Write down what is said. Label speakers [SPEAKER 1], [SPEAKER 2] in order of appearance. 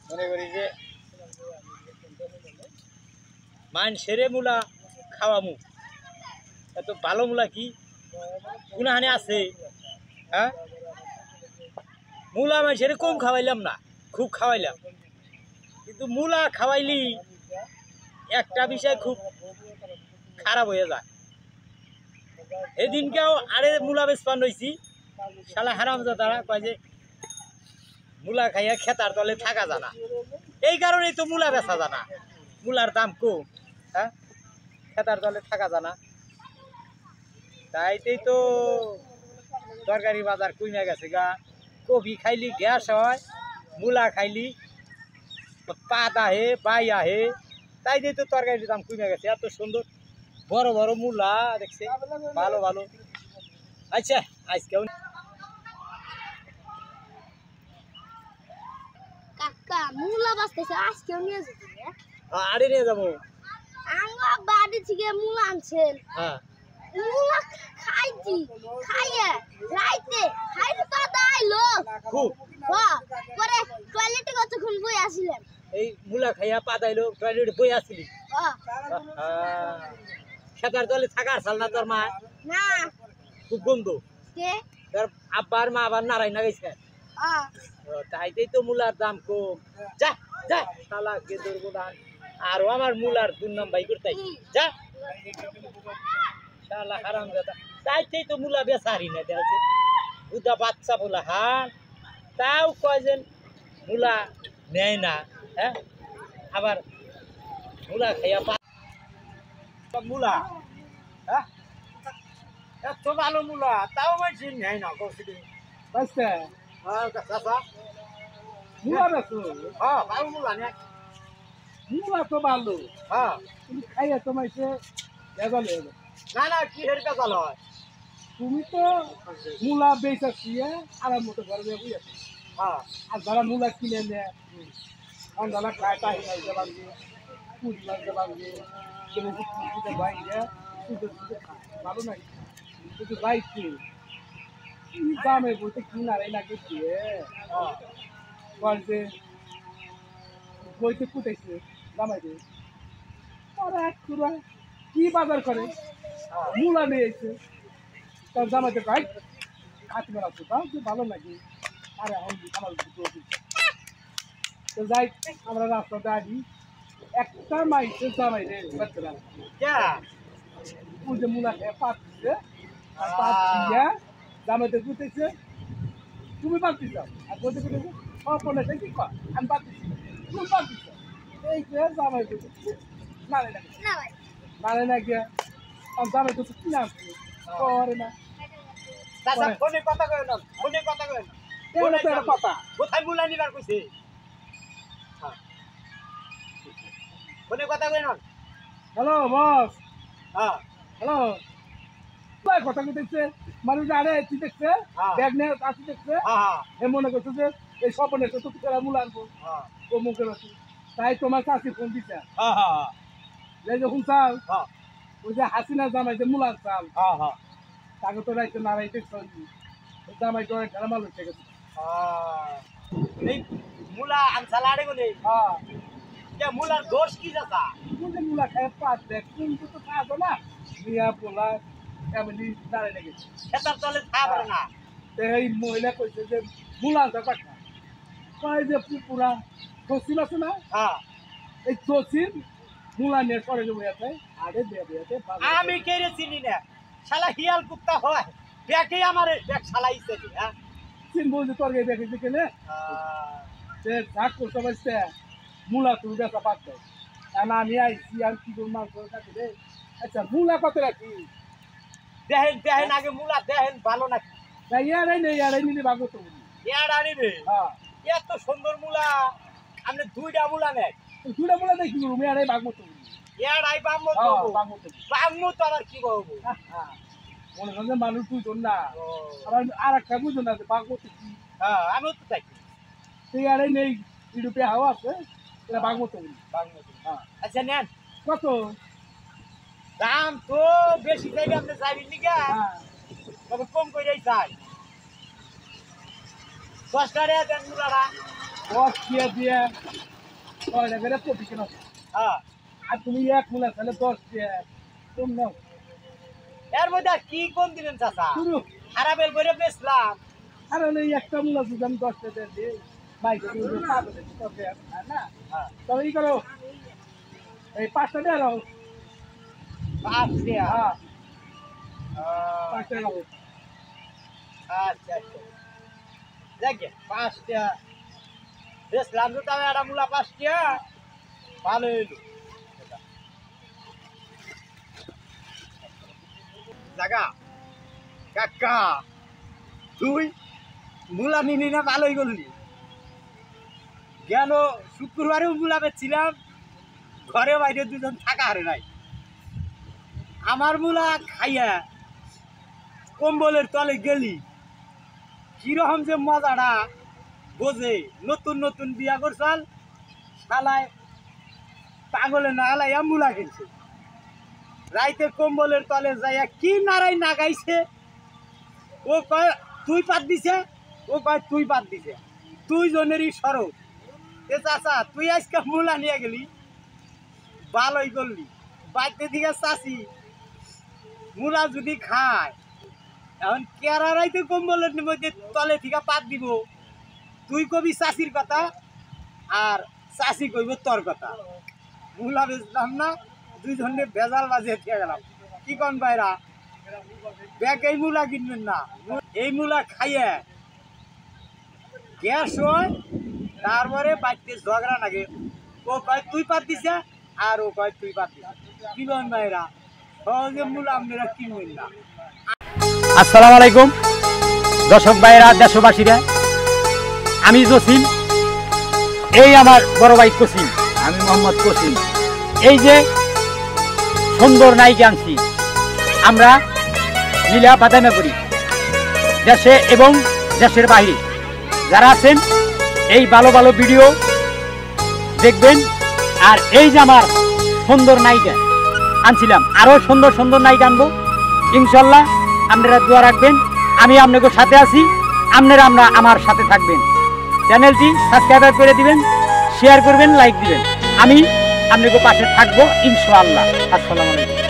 [SPEAKER 1] মনে করি যে মানুষের মূলা খাওয়ামু এত ভালো মূলা কি গুনাহানি আছে হ্যাঁ মূলা মানুষের কম খাওয়াইলাম না খুব খাওয়াইলাম কিন্তু মূলা খাওয়াইলি একটা বিষয় খুব খারাপ হয়ে যায় এদিনকেও আরে মূলা বেচপান রয়েছি শালা হারামজাদারা কয় যে মূলা খাইয়া খেতার তলে থাকা জানা এই কারণেই তো মূলা বেচা জানা মূলার দাম কম হ্যাঁ খেতার তলে থাকা জানা তাইতেই তো তরকারি বাজার কমে গেছে গা কপি খাইলি গ্যাস হয় মূলা খাইলি পাত আহে বাই আহে তাইতেই তো তরকারির দাম কমে গেছে এত সুন্দর বড় বড় মূলা দেখছে ভালো ভালো আচ্ছা আজকেও
[SPEAKER 2] কাকা মূলা বাঁচতেছে আজকেও নিয়ে যেতে
[SPEAKER 1] আরে নিয়ে যাবো
[SPEAKER 2] আমরা বাড়ি থেকে মূলা আনছেন
[SPEAKER 1] হ্যাঁ
[SPEAKER 2] মূলা খাইছি খাইয়ে রাইতে খাইতে দাদা আইলো
[SPEAKER 1] খুব
[SPEAKER 2] হ্যাঁ পরে টয়লেটে কতক্ষণ বই আসিলেন
[SPEAKER 1] এই মূলা খাইয়া পাতাইলো টয়লেট বই আসলি
[SPEAKER 2] হ্যাঁ
[SPEAKER 1] খেতার তলে থাকার সাল না তোর মা
[SPEAKER 2] না
[SPEAKER 1] খুব গন্ধ
[SPEAKER 2] কে
[SPEAKER 1] তোর আব্বার মা আবার নারাই না গেছে
[SPEAKER 2] হ্যাঁ
[SPEAKER 1] তাইতেই তো মূলার দাম কম যা যা শালা গেদর গোদান আর আমার মূলার দুর্নাম ভাই করতে যা শালা হারামজাদা তাইতেই তো মূলা বেচারি না দেখছে বুদা বাচ্চা বলা হান তাও কয়জন মূলা নেয় না হ্যাঁ আবার মূলা খাইয়া মূলা হ্যাঁ এত ভালো মূলা তাও মানুষ নেয় না কৌশল
[SPEAKER 3] বুঝতে
[SPEAKER 1] হ্যাঁ চাচা
[SPEAKER 3] মূলা বেছো
[SPEAKER 1] হ্যাঁ ভালো মূলা নে
[SPEAKER 3] মূলা তো ভালো
[SPEAKER 1] হ্যাঁ
[SPEAKER 3] তুমি খাইয়া তোমার সে ভেজাল হয়ে যাবে
[SPEAKER 1] না না কি হের বেজাল হয়
[SPEAKER 3] তুমি তো মূলা বেচা শুয়ে আরাম মতো ঘরে বুঝে
[SPEAKER 1] হ্যাঁ
[SPEAKER 3] আর যারা মূলা কিনে নেয় যারা খায় তাই মাইতে পারবে পুরি মাইতে পারবে কেন বাইরে ভালো নাই কিন্তু বাইকে দামে বলতে কিনারে না গেছে বলছে বইতে কুটাইছে দামাইতে ওরা এক পুরা কি বাজার করে মূলা নিয়েছে তার জামাইতে ভাই কাজ করা তো ভালো লাগে আরে আমার তো যাই আমরা রাস্তা দাঁড়ি একটা মাইসে জামাই রে বাচ্চারা ওই যে মূলা খেয়ে পাত দিচ্ছে আর পাত দিয়ে জামাইতে গুতেছে তুমি পাত দিচ্ছ আর বলতে গুতেছে অপনেছে কি কর আমি পাত দিচ্ছি তুমি পাত দিচ্ছ এই যে জামাই গুতেছে না রে
[SPEAKER 2] না ভাই
[SPEAKER 3] নারে না গিয়া আর জামাই তো কি না করে না
[SPEAKER 1] চাচা ফোনে কথা কই না ফোনে কথা কই না
[SPEAKER 3] এটা তো একটা কথা
[SPEAKER 1] কোথায় মূলা নিবার কইছে ফোনে কথা কই না
[SPEAKER 3] হ্যালো বস
[SPEAKER 1] হ্যাঁ
[SPEAKER 3] হ্যালো কয় কথা কইতেছে মানুষ আরে তুই দেখছে ব্যাগ নিয়ে আসি দেখছে
[SPEAKER 1] হ্যাঁ
[SPEAKER 3] এ মনে করছে যে এই স্বপনে তো তুই কেরা মূল আনবো
[SPEAKER 1] হ্যাঁ
[SPEAKER 3] ও মুখে আছে তাই তোমার কাছে ফোন দিছে
[SPEAKER 1] হ্যাঁ হ্যাঁ
[SPEAKER 3] এই যখন চাল
[SPEAKER 1] হ্যাঁ
[SPEAKER 3] ওই যে হাসিনা জামাই যে মূলার চাল
[SPEAKER 1] হ্যাঁ হ্যাঁ
[SPEAKER 3] তাকে তো রাইতে না রাইতে চলছি জামাই ডরে ঢেলামাল হচ্ছে গেছে
[SPEAKER 1] এই মূলা আনসালাড়ে গনে
[SPEAKER 3] হ্যাঁ
[SPEAKER 1] যে মূলার দোষ কি চাচা
[SPEAKER 3] কোন যে মূলা খায় পাত দেখ কিন্তু তো খাবো না মিয়া পোলা ফ্যামিলি দাঁড়ায় লেগেছে
[SPEAKER 1] খেতার তলে থাকা পারে না
[SPEAKER 3] এই মহিলা কইছে যে মূলা দেখা কয় যে পুরা জসিম আছে না
[SPEAKER 1] হ্যাঁ
[SPEAKER 3] এই জসিম মূলা নিয়ে করে যে বইয়াতে আরে বেয়াতে
[SPEAKER 1] আমি কেড়ে চিনি না শালা হিয়াল কুত্তা হয় ব্যাকে আমার ব্যাগ শালাইছে হ্যাঁ
[SPEAKER 3] চিন বলছে তোর এই দেখে দেখে নে সে ঝাক করতে পারছে মূলা তুই দেখা পাচ্ছে কারণ আমি আইছি আমি কি করবো মাছ ধরে খাচ্ছি রে আচ্ছা মূলা কত রাখি
[SPEAKER 1] দেখেন দেখেন আগে মূলা দেখেন ভালো নাকি
[SPEAKER 3] ইয়ারাই নেই ইয়ারাই নিলে ভাগো তো
[SPEAKER 1] ইয়ার আনিবে
[SPEAKER 3] হ্যাঁ
[SPEAKER 1] এত সুন্দর মূলা আপনি দুইটা মূলা নেন
[SPEAKER 3] দুটা মূলা দেখি করবো ইয়ারাই ভাগো তো
[SPEAKER 1] ইয়ার আই বাম্মু তো
[SPEAKER 3] হ্যাঁ ভাগো তো
[SPEAKER 1] বাম্মু তো আবার কি করবো
[SPEAKER 3] মনে হয় যে মানুষ দুজন না আবার আর একটা বুঝো না যে ভাগো তো কি
[SPEAKER 1] হ্যাঁ আমিও তো থাকি
[SPEAKER 3] তো ইয়ারাই নেই ইউরোপে হাওয়া আছে এটা ভাগো তো
[SPEAKER 1] বাম্মু
[SPEAKER 3] হ্যাঁ
[SPEAKER 1] আচ্ছা নেন
[SPEAKER 3] কত
[SPEAKER 1] দাম তো বেশি চাইবে আপনি চাইবেন নি গা
[SPEAKER 3] হ্যাঁ
[SPEAKER 1] তবে কম করে চাই 10 টাকা দেন মূলাটা
[SPEAKER 3] 10 দিয়ে 6 টাকা প্রতি কেন
[SPEAKER 1] হ্যাঁ
[SPEAKER 3] আর তুমি এক মূলা তাহলে 10 দিয়ে কম নাও
[SPEAKER 1] এর মধ্যে আর কি কম দিলেন চাচা
[SPEAKER 3] শুরু
[SPEAKER 1] খারাপের করে বেচলাম
[SPEAKER 3] আর হলে একটা মূলা যদি আমি 10 টাকা দিই বাইকে না
[SPEAKER 1] হ্যাঁ
[SPEAKER 3] তবে ই করো এই 5 টাকা দাও
[SPEAKER 1] আচ্ছা
[SPEAKER 3] হ্যাঁ 5 টাকা দাও
[SPEAKER 1] আচ্ছা আচ্ছা দেখে 5 টাকা বেচলাম তো তবে একটা মূলা 5 টাকা ভালো হইলো জাগা কাকা তুই মূলা নিলি না ভালোই করলি গেল শুক্রবারেও মূলা বেচছিলাম ঘরে বাইরে দুজন থাকা হারে নাই আমার মূলা খাইয়া কম্বলের তলে গেলি কিরকম যে মজাটা বোঝে নতুন নতুন বিয়া করছাল শালায় পাগলে না হালাইয়া মূলা খেলছে রাইতে কম্বলের তলে যাইয়া কি নারাই নাগাইছে ও কয় তুই পাত দিছে ও কয় তুই পাত দিছে তুই জনেরই সরব এ চাচা তুই আজকে মূলা নিয়ে গেলি ভালোই করলি বাইতে দিকে চাষি মূলা যদি খায় এখন কেরা রাইতে কম্বলের মধ্যে তলে থেকে পাত দিব তুই কবি চাষির কথা আর চাষি কইব তোর কথা মূলা বেচলাম না দুইজনে ভেজাল বাজিয়ে দিয়ে গেলাম কি কন ভাইরা ব্যাগ এই মূলা কিনবেন না এই মূলা খাইয়ে গ্যাস হয় তারপরে বাড়িতে ঝগড়া লাগে ও কয় তুই পাত দিছে আর ও কয় তুই পাত দিছে কি কন ভাইরা সহজে মূলা আপনারা কিনবেন না। আসসালামু আলাইকুম দর্শক ভাইরা দেশবাসীরা আমি জসিম এই আমার বড় ভাই কসিম
[SPEAKER 4] আমি মোহাম্মদ কসিম।
[SPEAKER 1] এই যে সুন্দর নায়িকা আনছি আমরা মিলা বাদামে করি দেশে এবং দেশের বাইরে যারা আছেন এই ভালো ভালো ভিডিও দেখবেন আর এই যে আমার সুন্দর নায়িকা আনছিলাম আরও সুন্দর সুন্দর নায়িকা আনবো ইনশাল্লাহ আপনারা দোয়া রাখবেন আমি আপনাদের সাথে আছি আপনারা আমার সাথে থাকবেন চ্যানেলটি সাবস্ক্রাইব করে দিবেন শেয়ার করবেন লাইক দিবেন আমি আপনাদের পাশে থাকবো ইনশাআল্লাহ। আসসালামু আলাইকুম।